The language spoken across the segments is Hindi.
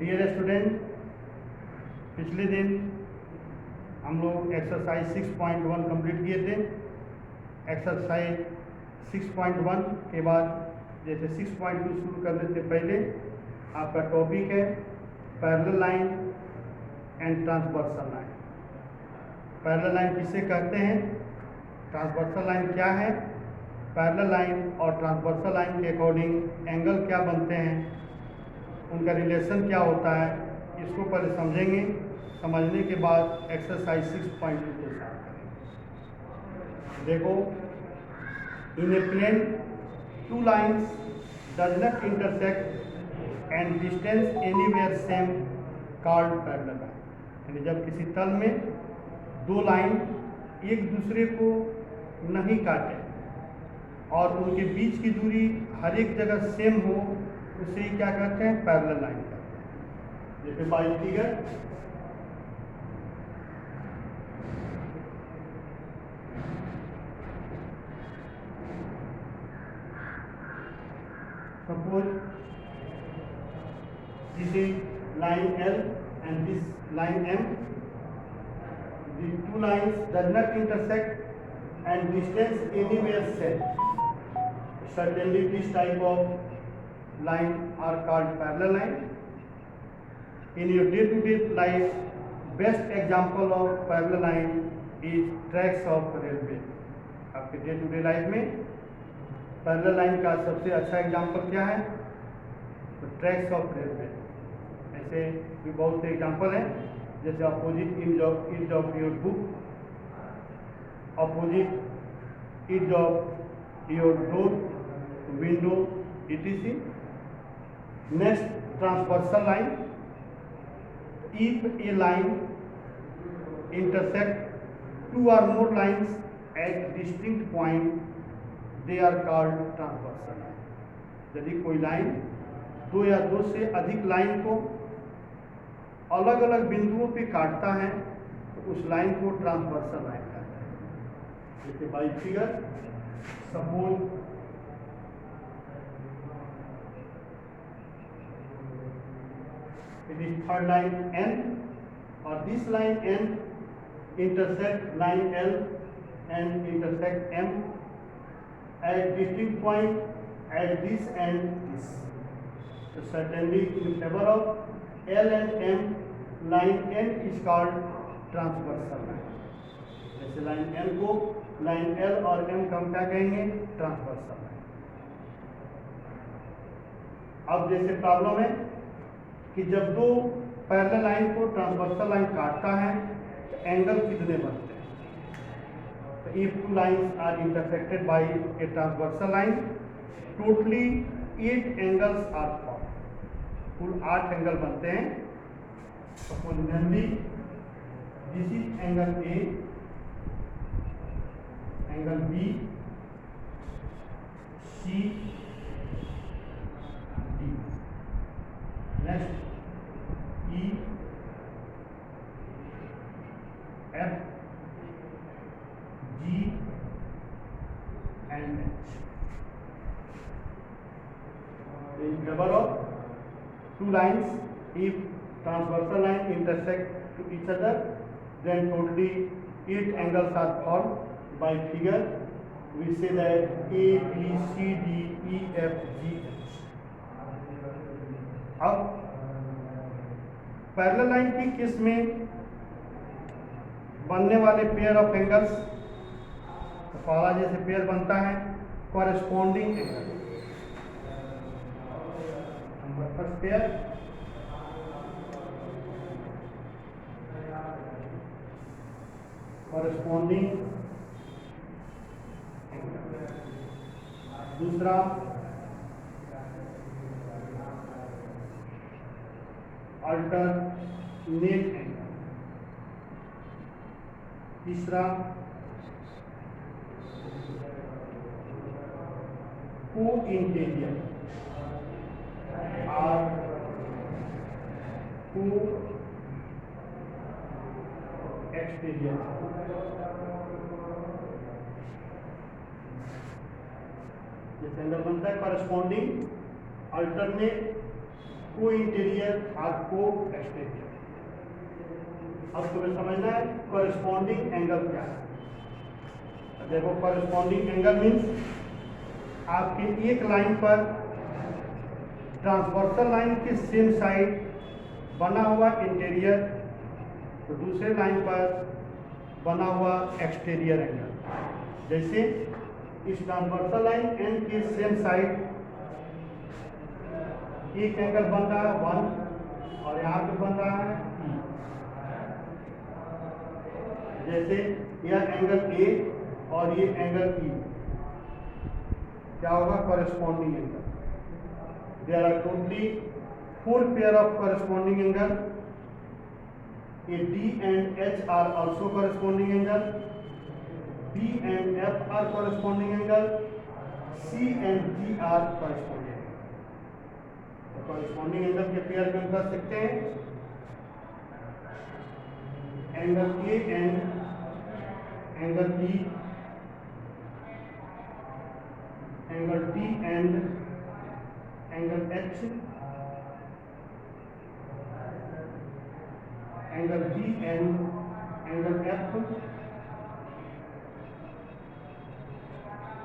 डियर स्टूडेंट, पिछले दिन हम लोग एक्सरसाइज 6.1 कंप्लीट किए थे। एक्सरसाइज 6.1 के बाद जैसे 6.2 शुरू करने से पहले आपका टॉपिक है parallel line and transversal line. Parallel line किसे कहते हैं, ट्रांसवर्सल लाइन क्या है, पैरेलल लाइन और ट्रांसवर्सल लाइन के अकॉर्डिंग एंगल क्या बनते हैं, उनका रिलेशन क्या होता है, इसको पहले समझेंगे। समझने के बाद एक्सरसाइज 6.2 को स्टार्ट करेंगे। देखो, in a plane two lines does not intersect and distance anywhere same called parallel line. यानी जब किसी तल में दो लाइन एक दूसरे को नहीं काटे और उनके बीच की दूरी हर एक जगह सेम हो, उसे क्या कहते हैं, पैरेलल लाइन कहते हैं। जैसे by figure suppose this is line L and this line M. The two lines does not intersect and distance anywhere set. Certainly this type of line are called parallel line. In your day-to-day life, best example of parallel line is tracks of railway. आपके day-to-day life में पैरेलल लाइन का सबसे अच्छा एग्जाम्पल क्या है, तो ट्रैक्स ऑफ रेलवे। ऐसे भी बहुत से एग्जाम्पल हैं, जैसे opposite is of your book, opposite is of your door, window, etc. Next, transversal line. If a line intersect two और more lines at distinct point, they are called transversal line. यदि कोई लाइन दो या दो से अधिक लाइन को अलग अलग बिंदुओं पे काटता है तो उस लाइन को ट्रांसवर्सल लाइन कहते हैं। जैसे by figure suppose it is third line N और this line N intersect line L and intersect M at distinct point at this and this. So certainly in favor of L and M, line N is called transversal line. जैसे लाइन N को लाइन L और M का हम क्या कहेंगे, ट्रांसवर्सल लाइन। अब जैसे प्रॉब्लम है कि जब दो पैरेलल लाइन को ट्रांसवर्सल लाइन काटता है तो एंगल कितने बनते हैं। If two lines are intersected by a transversal line, totally 8 angles are formed. कुल 8 एंगल बनते हैं। Suppose mainly this is angle A, angle B, C, D. Next, E, F, G and H. In favor of two lines, if transversal line intersect to each other, then totally 8 angles are formed. By figure, we say that A, B, C, D, E, F, G, H. अब पैरेलल लाइन की केस में बनने वाले पेयर ऑफ एंगल्स, पहला जैसे पेयर बनता है corresponding angle. Number first pair corresponding angle, दूसरा अल्टरनेट एंगल, तीसरा को-इंटीरियर और को-एक्सटीरियर। जैसे एंगल बनता है कॉरेस्पॉन्डिंग, अल्टरनेट को इंटीरियर और को एक्सटीरियर। अब तुम्हें समझना है कॉरेस्पॉन्डिंग एंगल क्या है। देखो कॉरेस्पॉन्डिंग एंगल मीन्स आपके एक लाइन पर ट्रांसवर्सल लाइन के सेम साइड बना हुआ इंटीरियर, तो दूसरे लाइन पर बना हुआ एक्सटीरियर एंगल। जैसे इस ट्रांसवर्सल लाइन एन के सेम साइड एक एंगल बन रहा है 1 और यहाँ पे बन रहा है E। जैसे यह एंगल ए और ये एंगल ई, क्या होगा corresponding angle. There are totally 4 pair of corresponding angle. A D and H are also corresponding angle. B and F are corresponding angle. C and G are corresponding angle. तो corresponding angle के पेयर में हम कर सकते हैं angle A and angle E, angle D and angle H, angle G and angle F,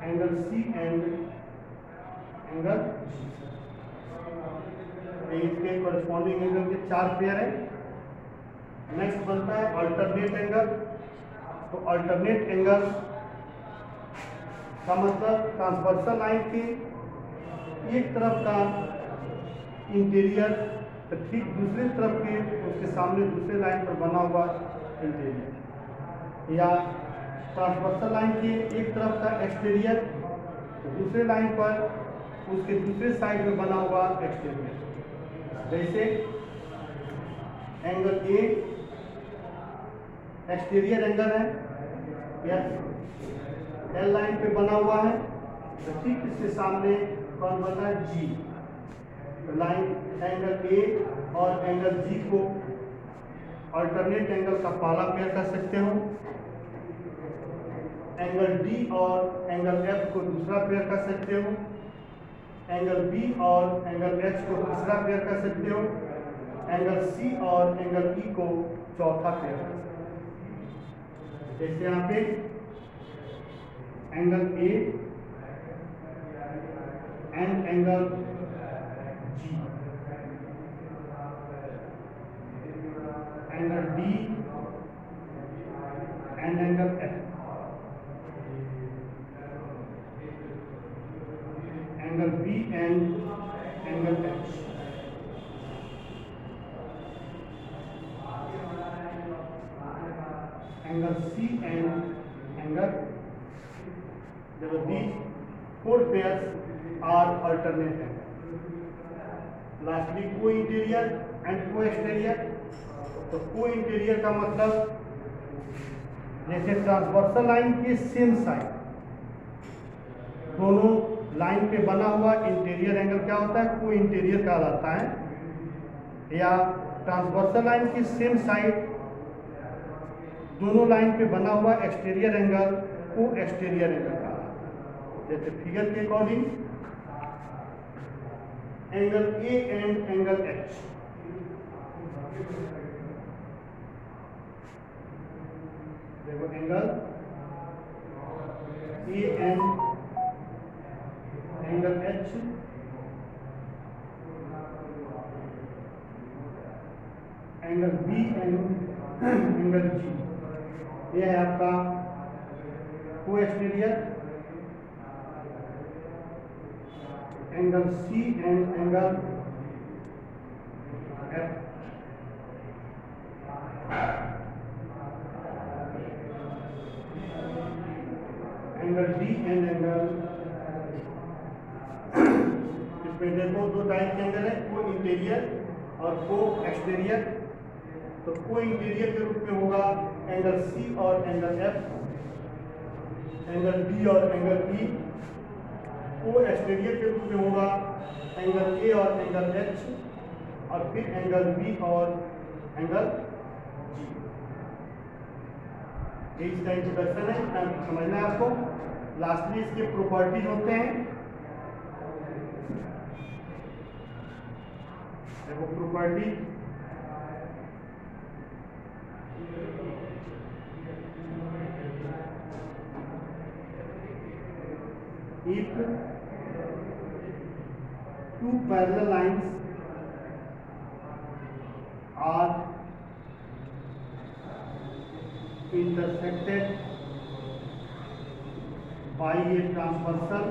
angle C and angle G। इसके कॉरेस्पॉन्डिंग एंगल के 4 पेयर हैं। नेक्स्ट बनता है अल्टरनेट एंगल। तो अल्टरनेट एंगल का मतलब ट्रांसवर्सल लाइन के एक तरफ का इंटीरियर तो ठीक दूसरी तरफ के उसके सामने दूसरे लाइन पर बना हुआ इंटीरियर, या ट्रांसवर्सल लाइन के एक तरफ का एक्सटीरियर तो दूसरे लाइन पर उसके दूसरे साइड में बना हुआ एक्सटीरियर। जैसे एंगल ए एक्सटीरियर एंगल है, यह एल लाइन पे बना हुआ है, तो ठीक इसके सामने कौन बना है जी। तो लाइन एंगल ए और एंगल जी को अल्टरनेट एंगल का पहला पेयर कर सकते हो, एंगल डी और एंगल एफ को दूसरा पेयर कर सकते हो, एंगल बी और एंगल एच को तीसरा पेयर कर सकते हो, एंगल सी और एंगल ई को चौथा पेयर कर सकते हो। जैसे यहाँ पे angle A and angle G, angle D and angle F, angle B and angle H, angle C and angle. these 4 pairs are alternate angle। lastly co-interior and co-exterior। तो co-interior का मतलब जैसे ट्रांसवर्सल लाइन के सेम साइड दोनों लाइन पे बना हुआ इंटीरियर एंगल क्या होता है, को-इंटीरियर कहलाता है। या ट्रांसवर्सल लाइन की सेम साइड दोनों लाइन पे बना हुआ एक्सटीरियर एंगल को-एक्सटीरियर एंगल कहलाता है। जैसे फिगर के according angle A and angle H, देखो angle A and angle H, angle B and angle G, ये है आपका को exterior. Angle C and angle F, angle D and angle. इसमें देखो 2 टाइप के एंगल है, को इंटीरियर और को एक्सटीरियर। तो को इंटीरियर के रूप में होगा एंगल सी और एंगल एफ, एंगल डी और एंगल ई। को एक्सटीरियर के रूप में होगा एंगल ए और एंगल एच, और फिर एंगल बी और एंगल जी। ये इसका इंट्रोडक्शन है, इतना समझना है आपको। लास्टली इसके प्रॉपर्टीज होते हैं। देखो property if two parallel lines are intersected by a transversal,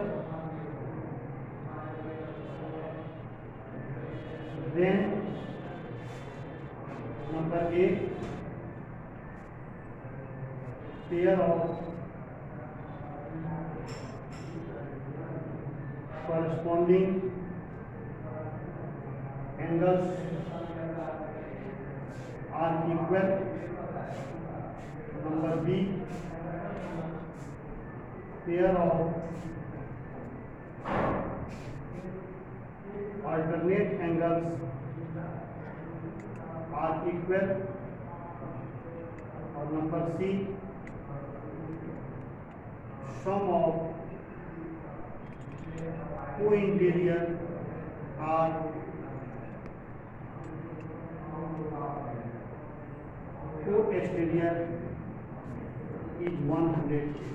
then number A, pair of corresponding angles are equal. Number B, pair of alternate angles are equal. और number C, sum of co-interior are co-exterior is 180.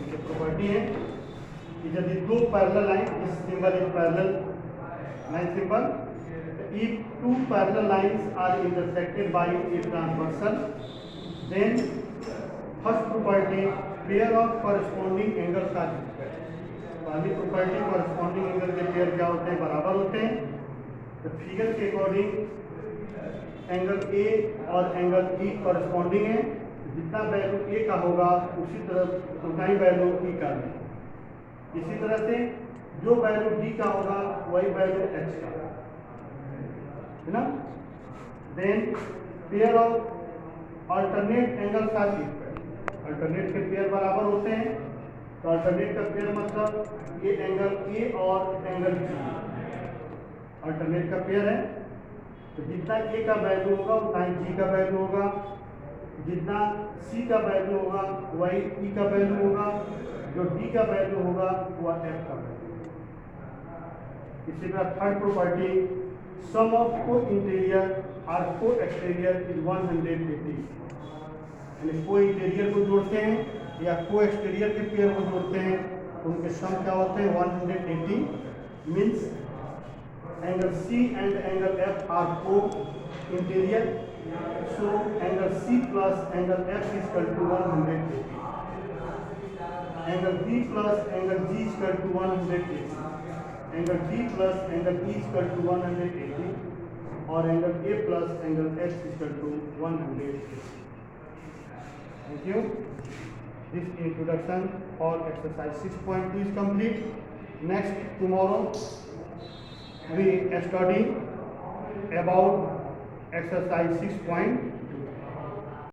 ये प्रॉपर्टी है कि यदि दो parallel line, this symbol is parallel line symbol, if two parallel lines are intersected by a transversal, then first property, pair of corresponding angles are equal. पहली प्रॉपर्टी corresponding एंगल के पेयर क्या होते हैं, बराबर होते हैं. तो फिगर के अकॉर्डिंग एंगल ए और एंगल ई corresponding है. जितना वैल्यू ए का होगा उसी तरह उतना ही वैल्यू ई का भी. इसी तरह से जो वैल्यू डी का होगा वही वैल्यू एच का है ना. Then pair of alternate angles are equal. Alternate के पेयर बराबर होते हैं. तो अल्टरनेट का पेयर मतलब ये एंगल ए और एंगल बी अल्टरनेट का पेयर है. तो जितना ए का वैल्यू होगा उतना ही जी का वैल्यू होगा. जितना सी का वैल्यू होगा वही ई का वैल्यू होगा. जो डी का वैल्यू होगा वह एफ का वैल्यू. इसी तरह थर्ड प्रॉपर्टी, सम ऑफ को इंटीरियर और को एक्सटीरियर इज 180. यानी को इंटीरियर को जोड़ते हैं या को एक्सटीरियर के पेयर को जोड़ते हैं तो उनके सम क्या होते हैं 180. Means angle C and angle F are co interior. So angle C plus angle F is equal to 180. Angle B plus angle G is equal to 180. Angle D plus angle E is equal to 180. और angle A plus angle H is equal to 180. Thank you. This introduction for exercise 6.2 is complete. Next tomorrow we study about exercise 6.3.